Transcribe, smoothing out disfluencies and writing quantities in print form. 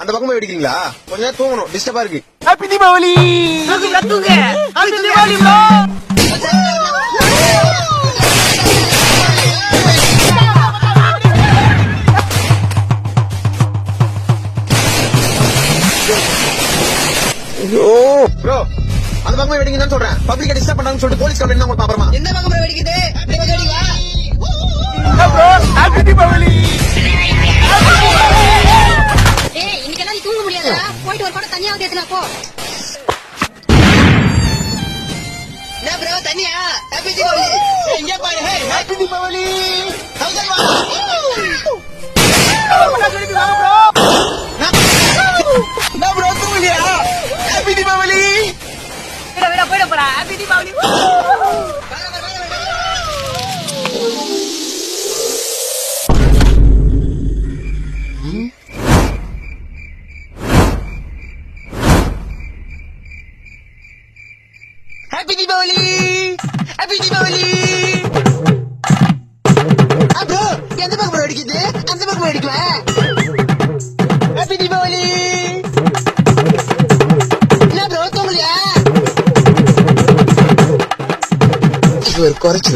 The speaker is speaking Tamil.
அந்த பக்கமா வெடிக்கிறீங்களா? கொஞ்ச நேரம் தூங்கணும், டிஸ்டர்பா இருக்கு. ஹாப்பி தீபாவளி. தூங்க ஹாப்பி தீபாவளி ப்ரோ. ஐயோ ப்ரோ, அந்த பக்கமா வெடிங்கன்னு சொல்றேன். பப்ளிக்க டிஸ்டர்ப் பண்ணாங்கன்னு சொல்லிட்டு போலீஸ் கம்ப்ளைண்ட் உங்களுக்கு அப்புறமா. எந்த பக்கம் ப்ரோ வெடிக்குது? இந்த பக்கம் வெடிக்கா? Bro happy Deepavali. ஏய் இன்னைக்கு எல்லாம் தூங்க முடியாதுடா. போயிட்டு ஒரு படம் தனியா வந்து போ. என்ன ப்ரோ தனியா? ஹாப்பி தீபாவளி. எங்க பாரு. Hey happy Deepavali. ஹவுஸ் வா. நான் ப்ரோ தூங்கலையா? ஹாப்பி தீபாவளி. போயிட போறா. Happy Deepavali. Happy Deepavali. Happy Deepavali. Bro எந்த பக்கம் ப்ரோ அடிக்குது? அந்த பக்கம் அடிக்குவேன். ஹாப்பி தீபாவளி. என்ன ப்ரோ தூங்கலையா? இது ஒரு குறைச்சு